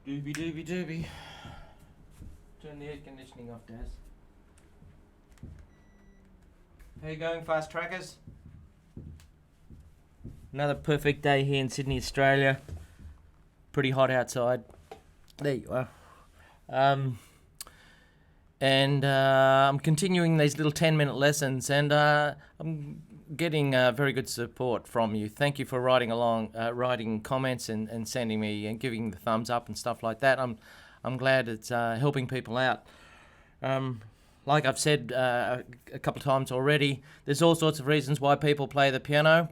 Doobie doobie doobie. Turn the air conditioning off, Daz. How you going, fast trackers? Another perfect day here in Sydney, Australia. Pretty hot outside. There you are. I'm continuing these little 10-minute lessons, and I'm getting very good support from you. Thank you for writing comments and sending me and giving the thumbs up and stuff like that. I'm glad it's helping people out. Like I've said a couple of times already, there's all sorts of reasons why people play the piano,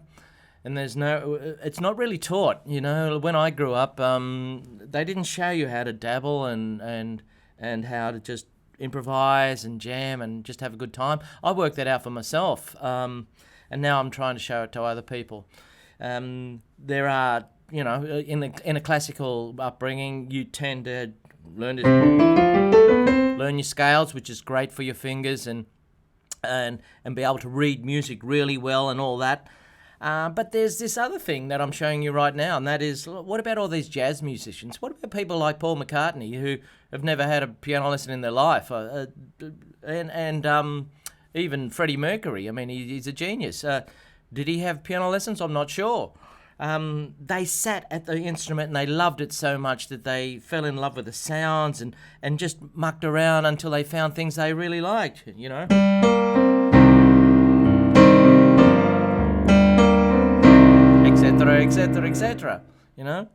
and it's not really taught. You know, when I grew up, they didn't show you how to dabble and how to just improvise and jam and just have a good time. I worked that out for myself, and now I'm trying to show it to other people. There are, in a classical upbringing, you tend to learn your scales, which is great for your fingers, and be able to read music really well and all that. But there's this other thing that I'm showing you right now, and that is, what about all these jazz musicians? What about people like Paul McCartney, who have never had a piano lesson in their life? Even Freddie Mercury, I mean, he's a genius. Did he have piano lessons? I'm not sure. They sat at the instrument and they loved it so much that they fell in love with the sounds and just mucked around until they found things they really liked, you know. Etc. You know,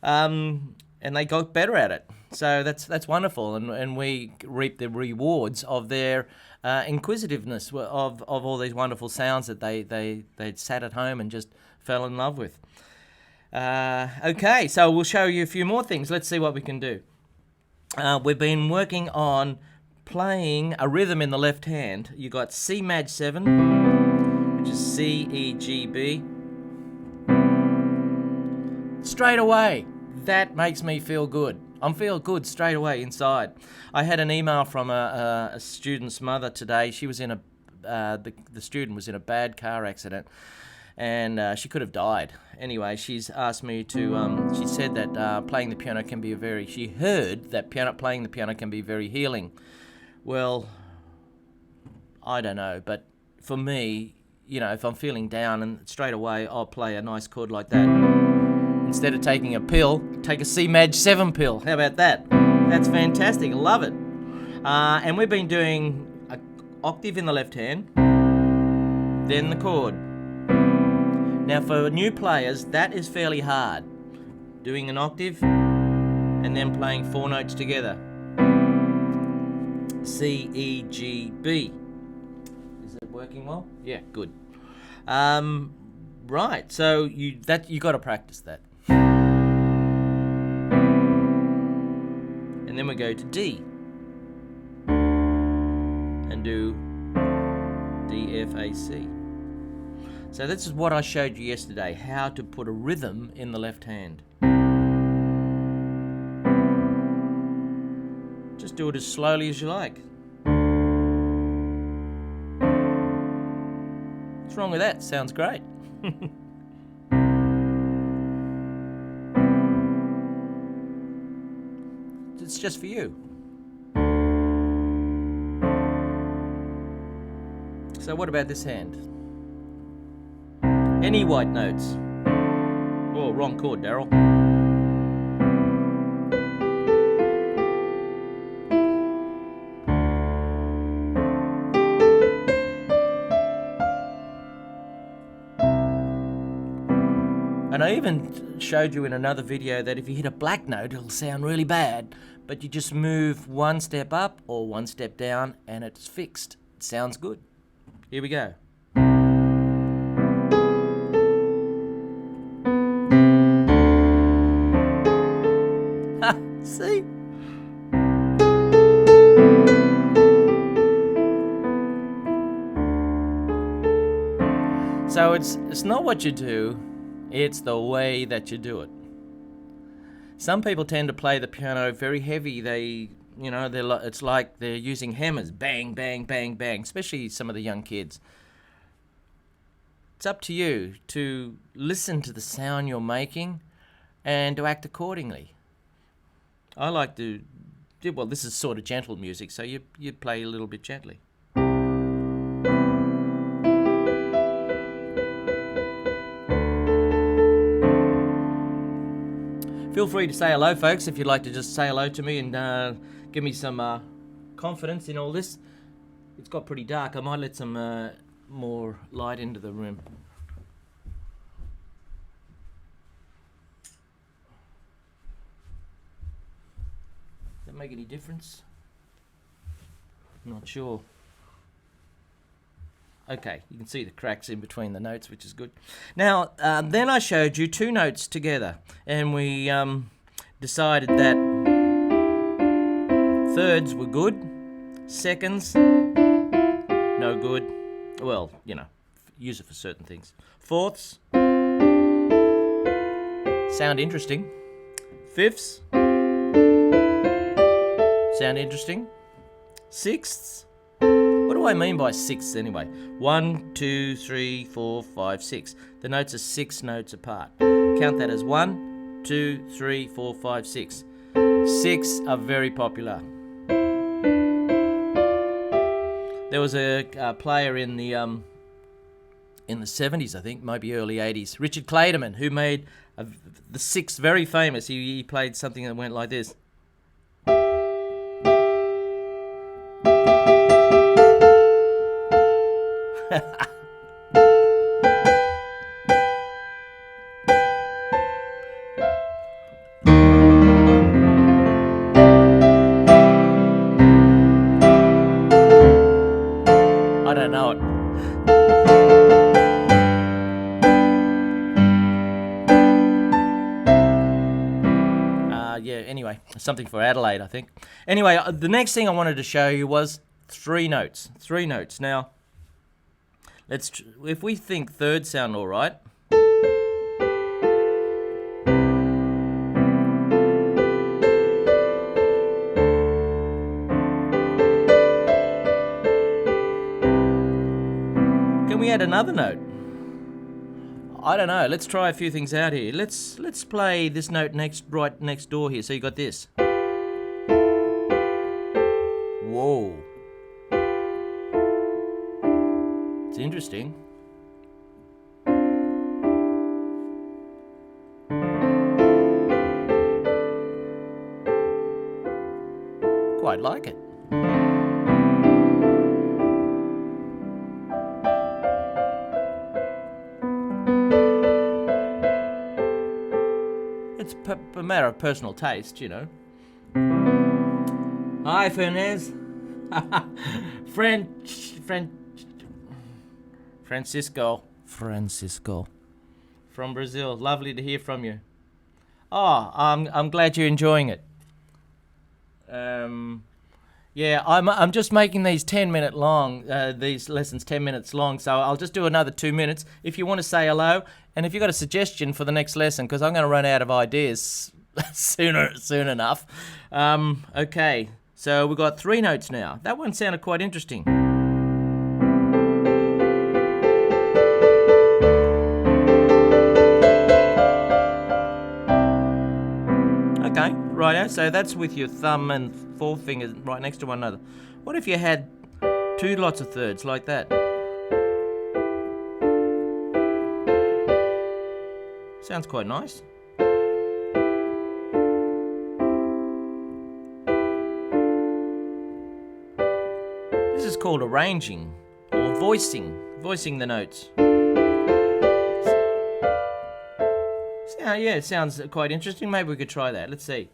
and they got better at it. So that's wonderful, and we reap the rewards of their inquisitiveness of all these wonderful sounds that they'd sat at home and just fell in love with. Okay, so we'll show you a few more things. Let's see what we can do. We've been working on playing a rhythm in the left hand. You got C Maj 7, which is C, E, G, B. Straight away, that makes me feel good. I feel good straight away inside. I had an email from a student's mother today. She was in the student was in a bad car accident, and she could have died. Anyway, she's asked me to. She said that playing the piano can be She heard that playing the piano can be very healing. Well, I don't know, but for me, if I'm feeling down, and straight away I'll play a nice chord like that. Instead of taking a pill, take a C Maj 7 pill. How about that? That's fantastic. I love it. And we've been doing an octave in the left hand, then the chord. Now, for new players, that is fairly hard. Doing an octave and then playing 4 notes together. C, E, G, B. Is it working well? Yeah, good. Right, so you got to practice that. And then we go to D and do D, F, A, C. So this is what I showed you yesterday, how to put a rhythm in the left hand. Just do it as slowly as you like. What's wrong with that? Sounds great. It's just for you. So what about this hand? Any white notes? Oh, wrong chord, Daryl. And I even showed you in another video that if you hit a black note, it'll sound really bad, but you just move one step up or one step down and it's fixed. It sounds good. Here we go. Ha, see? So it's not what you do, it's the way that you do it. Some people tend to play the piano very heavy. It's like they're using hammers. Bang, bang, bang, bang. Especially some of the young kids. It's up to you to listen to the sound you're making and to act accordingly. I like to. Well, this is sort of gentle music, so you play a little bit gently. Feel free to say hello, folks, if you'd like to just say hello to me and give me some confidence in all this. It's got pretty dark. I might let some more light into the room. Does that make any difference? Not sure. Okay, you can see the cracks in between the notes, which is good. Now, then I showed you two notes together, and we decided that thirds were good, seconds, no good. Well, use it for certain things. Fourths, sound interesting. Fifths, sound interesting. Sixths, what do I mean by sixths anyway? 1, 2, 3, 4, 5, 6. The notes are 6 notes apart. Count that as 1, 2, 3, 4, 5, 6. 6 are very popular. There was a player in the 70s, I think, maybe early 80s, Richard Clayderman, who made the 6 very famous. He played something that went like this. I don't know it. Anyway, something for Adelaide, I think. Anyway, the next thing I wanted to show you was 3 notes. 3 notes. Now, if we think thirds sound all right. Can we add another note? I don't know. Let's try a few things out here. Let's play this note right next door here. So you got this. Whoa. It's interesting. Quite like it. It's a matter of personal taste, Hi, Fernez. Francisco from Brazil. Lovely to hear from you. Oh, I'm glad you're enjoying it. Yeah, I'm just making these 10-minute long, these lessons 10 minutes long, so I'll just do another 2 minutes. If you want to say hello, and if you've got a suggestion for the next lesson, because I'm going to run out of ideas soon enough. Okay, so we've got 3 notes now. That one sounded quite interesting. Okay, righto, so that's with your thumb and forefinger right next to one another. What if you had 2 lots of thirds like that? Sounds quite nice. This is called arranging or voicing the notes. Yeah, it sounds quite interesting. Maybe we could try that. Let's see.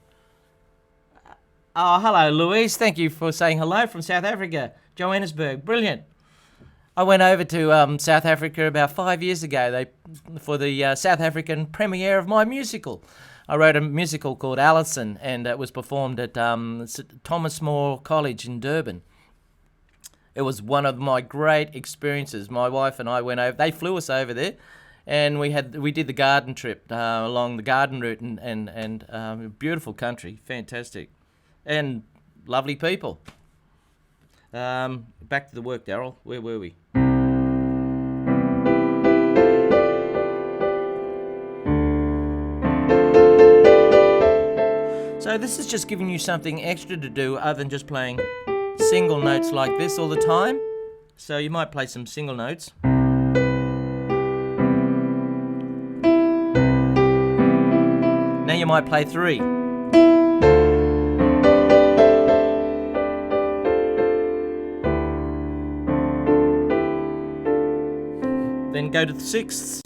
Oh, hello, Louise. Thank you for saying hello from South Africa, Johannesburg. Brilliant. I went over to South Africa about 5 years ago for the South African premiere of my musical. I wrote a musical called Alison, and it was performed at Thomas More College in Durban. It was one of my great experiences. My wife and I went over. They flew us over there, and we did the garden trip along the garden route, and beautiful country, fantastic, and lovely people. Back to the work, Daryl. Where were we? So So this is just giving you something extra to do other than just playing single notes like this all the time. So you might play some single notes. Now you might play 3. Then go to the 6ths.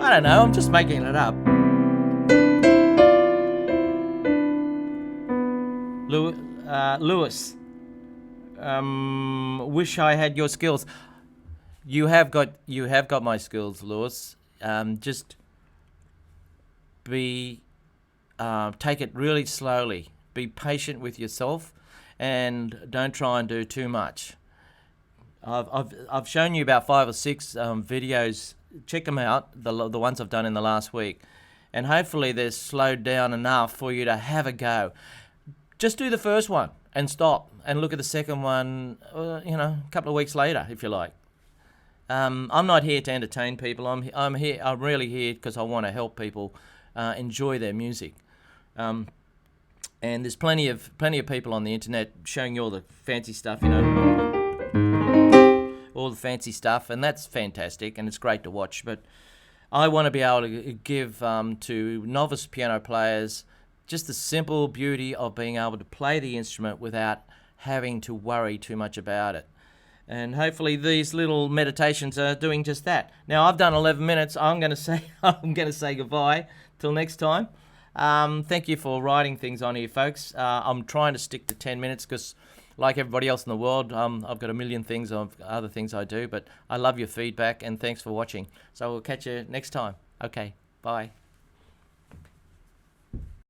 I don't know, I'm just making it up. Lewis, wish I had your skills. You have got my skills, Lewis. Just take it really slowly. Be patient with yourself, and don't try and do too much. I've shown you about 5 or 6 videos. Check them out, the ones I've done in the last week, and hopefully they're slowed down enough for you to have a go. Just do the first one and stop, and look at the second one, a couple of weeks later, if you like. I'm not here to entertain people. I'm really here because I want to help people enjoy their music. And there's plenty of people on the internet showing you all the fancy stuff, all the fancy stuff, and that's fantastic and it's great to watch. But I want to be able to give to novice piano players just the simple beauty of being able to play the instrument without having to worry too much about it. And hopefully these little meditations are doing just that. Now I've done 11 minutes. I'm going to say goodbye till next time. Thank you for writing things on here, folks. I'm trying to stick to 10 minutes because, like everybody else in the world, I've got a million things of other things I do. But I love your feedback and thanks for watching. So we'll catch you next time. Okay, bye.